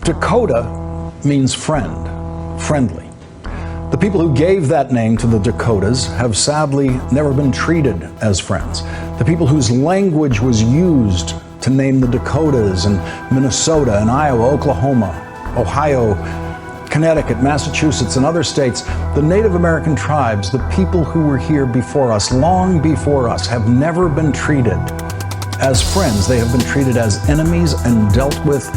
Dakota means friend, friendly. The people who gave that name to the Dakotas have sadly never been treated as friends. The people whose language was used to name the Dakotas and Minnesota and Iowa, Oklahoma, Ohio, Connecticut, Massachusetts, and other states, the Native American tribes, the people who were here before us, long before us, have never been treated as friends. They have been treated as enemies and dealt with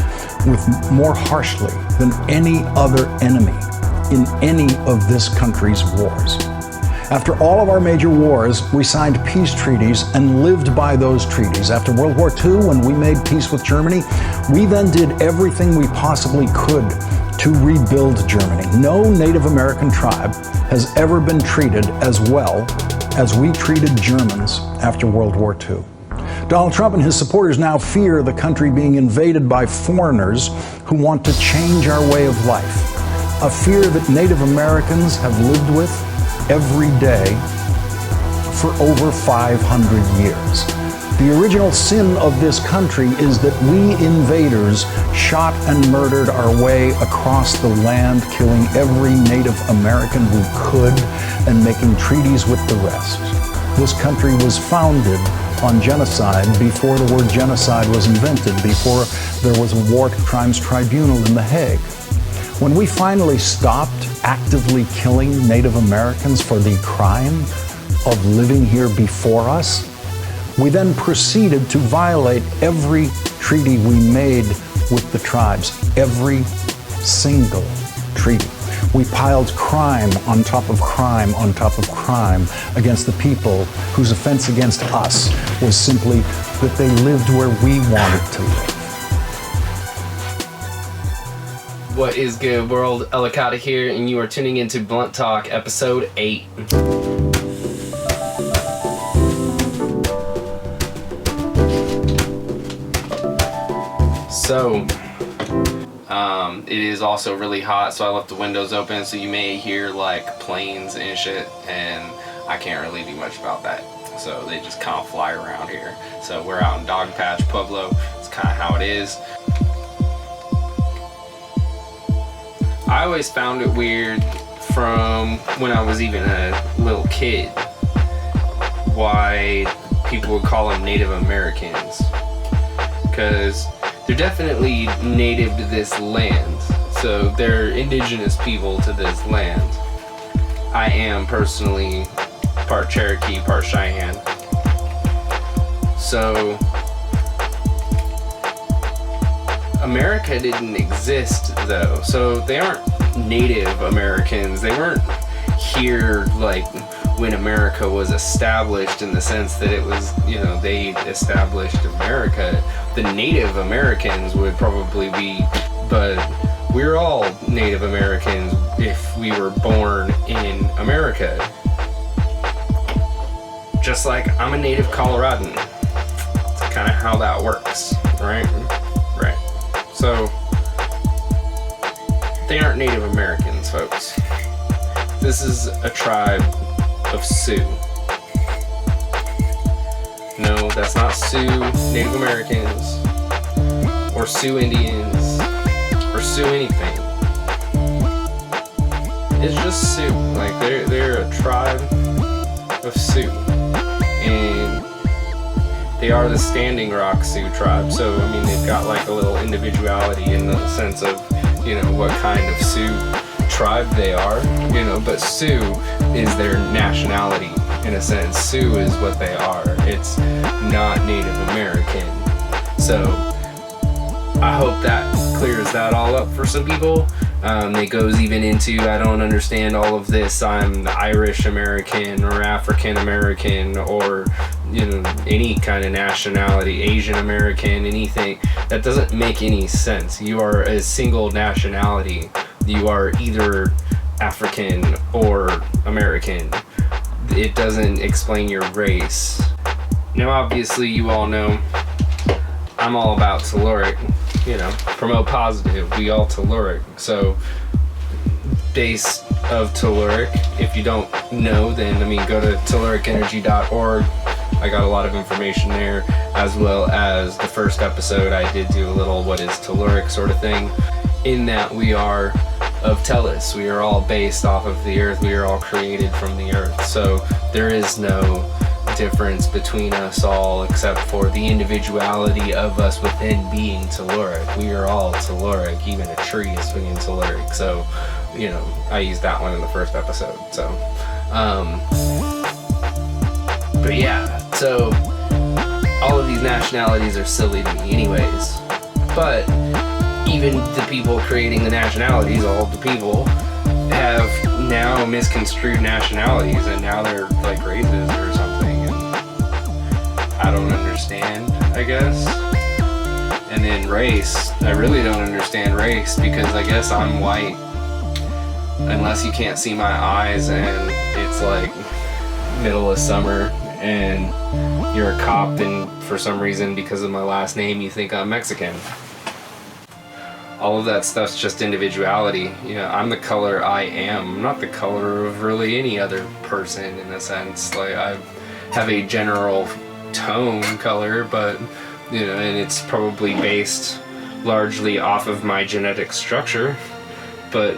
more harshly than any other enemy in any of this country's wars. After all of our major wars, we signed peace treaties and lived by those treaties. After World War II, when we made peace with Germany, we then did everything we possibly could to rebuild Germany. No Native American tribe has ever been treated as well as we treated Germans after World War II. Donald Trump and his supporters now fear the country being invaded by foreigners who want to change our way of life, a fear that Native Americans have lived with every day for over 500 years. The original sin of this country is that we invaders shot and murdered our way across the land, killing every Native American we could and making treaties with the rest. This country was founded on genocide before the word genocide was invented, before there was a war crimes tribunal in The Hague. When we finally stopped actively killing Native Americans for the crime of living here before us, we then proceeded to violate every treaty we made with the tribes, every single treaty. We piled crime on top of crime on top of crime against the people whose offense against us was simply that they lived where we wanted to live. What is good, world? Elikatta here, and you are tuning into Blunt Talk, episode 8. So, it is also really hot, so I left the windows open, so you may hear like planes and shit, and I can't really do much about that. So they just kind of fly around here. So we're out in Dog Patch, Pueblo. It's kind of how it is. I always found it weird from when I was even a little kid why people would call them Native Americans, because they're definitely native to this land, so they're indigenous people to this land. I am personally part Cherokee, part Cheyenne. So America didn't exist though, so they aren't Native Americans. They weren't here like when America was established, in the sense that it was, they established America. The Native Americans would probably be, but we're all Native Americans if we were born in America. Just like I'm a native Coloradan. It's kind of how that works, right? Right. So, they aren't Native Americans, folks. This is a tribe of Sioux. No, that's not Sioux Native Americans, or Sioux Indians, or Sioux anything. It's just Sioux. Like, they're a tribe of Sioux. And they are the Standing Rock Sioux tribe. So, I mean, they've got like a little individuality in the sense of, what kind of Sioux tribe they are, but Sioux is their nationality in a sense. Sioux is what they are. It's not Native American. So I hope that clears that all up for some people. It goes even into, I don't understand all of this, I'm Irish American or African American or any kind of nationality, Asian American, anything. That doesn't make any sense. You are a single nationality. You are either African or American. It doesn't explain your race. Now, obviously, you all know I'm all about Telluric. Promote positive. We all Telluric. So, base of Telluric. If you don't know, then go to telluricenergy.org. I got a lot of information there, as well as the first episode I did do a little what is Telluric sort of thing. in that we are of Tellus. We are all based off of the earth. We are all created from the earth. So there is no difference between us all except for the individuality of us within being telluric. We are all telluric. Even a tree is being telluric. So, you know, I used that one in the first episode. So, but yeah, so all of these nationalities are silly to me anyways. But even the people creating the nationalities, all of the people, have now misconstrued nationalities, and now they're like races or something, and I don't understand, I guess. And then race, I really don't understand race, because I guess I'm white, unless you can't see my eyes and it's like middle of summer and you're a cop, and for some reason, because of my last name, you think I'm Mexican. All of that stuff's just individuality. You know, I'm the color I am. I'm not the color of really any other person in a sense. Like, I have a general tone color, but, you know, and it's probably based largely off of my genetic structure. But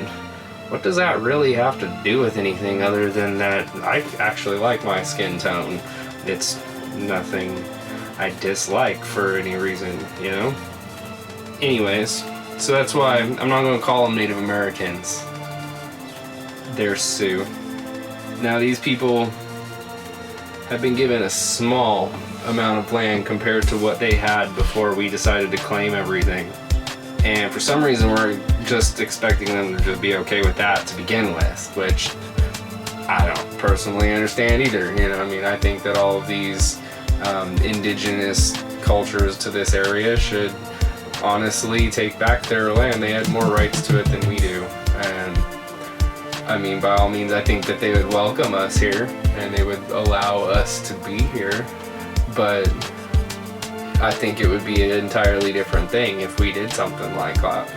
what does that really have to do with anything other than that I actually like my skin tone? It's nothing I dislike for any reason, you know? Anyways, so that's why I'm not going to call them Native Americans. They're Sioux. Now, these people have been given a small amount of land compared to what they had before we decided to claim everything. And for some reason, we're just expecting them to just be okay with that to begin with, which I don't personally understand either. You know, I mean, I think that all of these indigenous cultures to this area should honestly take back their land. They had more rights to it than we do, and I mean, by all means, I think that they would welcome us here and they would allow us to be here, but I think it would be an entirely different thing if we did something like that,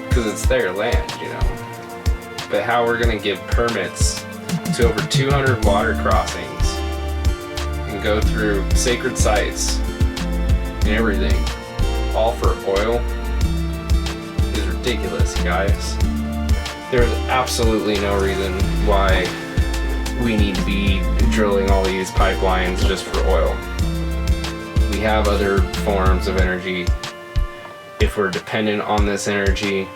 because it's their land, you know. But how we're gonna give permits to over 200 water crossings and go through sacred sites and everything, all for oil, is ridiculous, guys. There's absolutely no reason why we need to be drilling all these pipelines just for oil. We have other forms of energy. If we're dependent on this energy,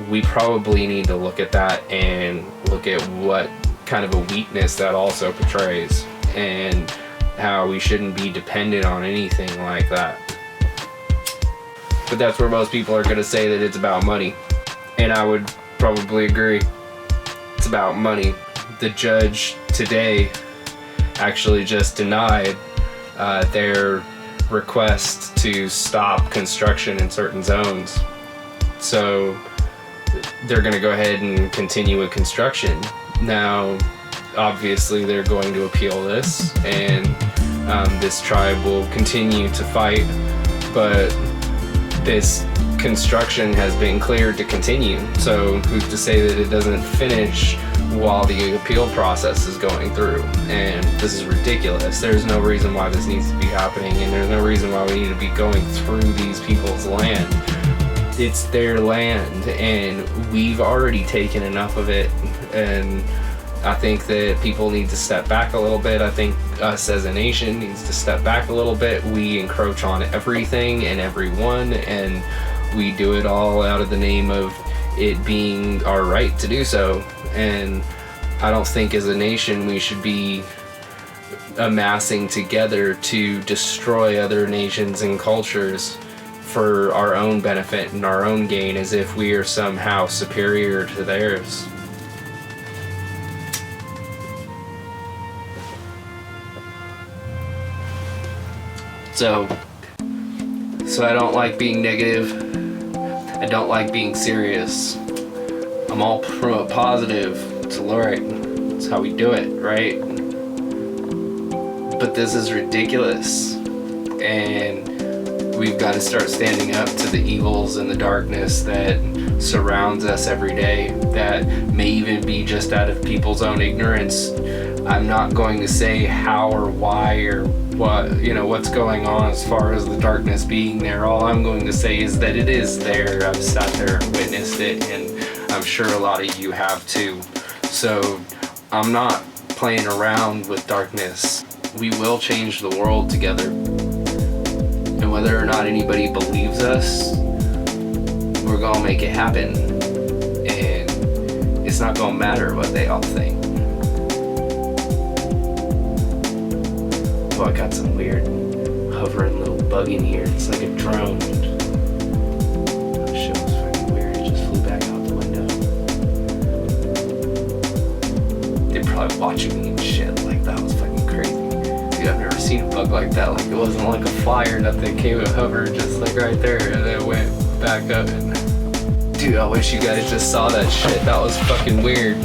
we probably need to look at that and look at what kind of a weakness that also portrays, and how we shouldn't be dependent on anything like that. But that's where most people are going to say that it's about money. And I would probably agree. It's about money. The judge today actually just denied their request to stop construction in certain zones. So they're going to go ahead and continue with construction. Now, obviously, they're going to appeal this, and this tribe will continue to fight, but this construction has been cleared to continue. So who's to say that it doesn't finish while the appeal process is going through? And this is ridiculous. There's no reason why this needs to be happening, and there's no reason why we need to be going through these people's land. It's their land, and we've already taken enough of it, and I think that people need to step back a little bit. I think us as a nation needs to step back a little bit. We encroach on everything and everyone, and we do it all out of the name of it being our right to do so. And I don't think as a nation we should be amassing together to destroy other nations and cultures for our own benefit and our own gain, as if we are somehow superior to theirs. So I don't like being negative. I don't like being serious. I'm all from a positive to alright. That's how we do it, right? But this is ridiculous. And we've got to start standing up to the evils and the darkness that surrounds us every day, that may even be just out of people's own ignorance. I'm not going to say how or why or what, you know, what's going on as far as the darkness being there. All I'm going to say is that it is there. I've sat there and witnessed it, and I'm sure a lot of you have too. So I'm not playing around with darkness. We will change the world together. And whether or not anybody believes us, we're gonna make it happen. And it's not gonna matter what they all think. Oh, I got some weird hovering little bug in here. It's like a drone. That shit was fucking weird. It just flew back out the window. They're probably watching me and shit. Like, that was fucking crazy. Dude, I've never seen a bug like that. Like, it wasn't like a fly or nothing. It came and hovered just like right there, and then went back up. And dude, I wish you guys just saw that shit. That was fucking weird.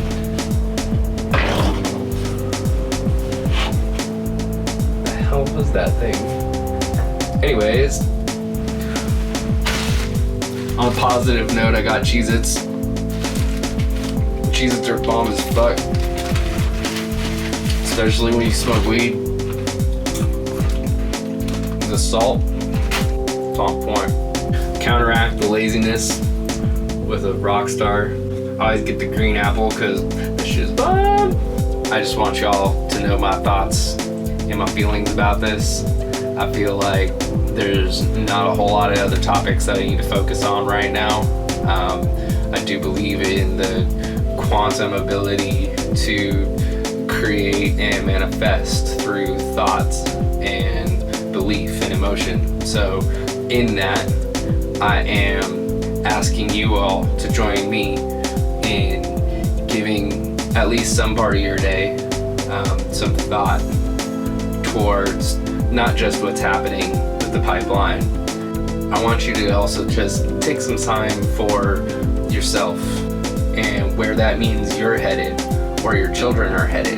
What was that thing? Anyways, on a positive note, I got Cheez-Its. Cheez-Its are bomb as fuck. Especially when you smoke weed. The salt, it's on point. Counteract the laziness with a Rockstar. I always get the green apple because this shit's bomb. I just want y'all to know my thoughts and my feelings about this. I feel like there's not a whole lot of other topics that I need to focus on right now. I do believe in the quantum ability to create and manifest through thoughts and belief and emotion. So in that, I am asking you all to join me in giving at least some part of your day some thought towards not just what's happening with the pipeline. I want you to also just take some time for yourself and where that means you're headed, where your children are headed.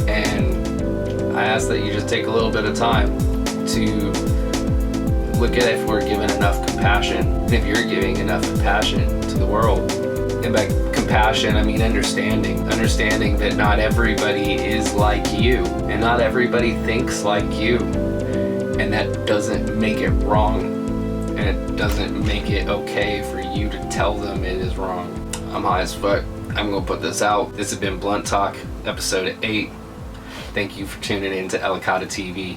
And I ask that you just take a little bit of time to look at if we're given enough compassion, if you're giving enough compassion to the world. And by compassion, I mean understanding that not everybody is like you, and not everybody thinks like you, and that doesn't make it wrong, and it doesn't make it okay for you to tell them it is wrong. I'm high as fuck. I'm gonna put this out. This has been Blunt Talk, episode 8. Thank you for tuning in to ElikattaTV.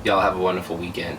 Y'all have a wonderful weekend.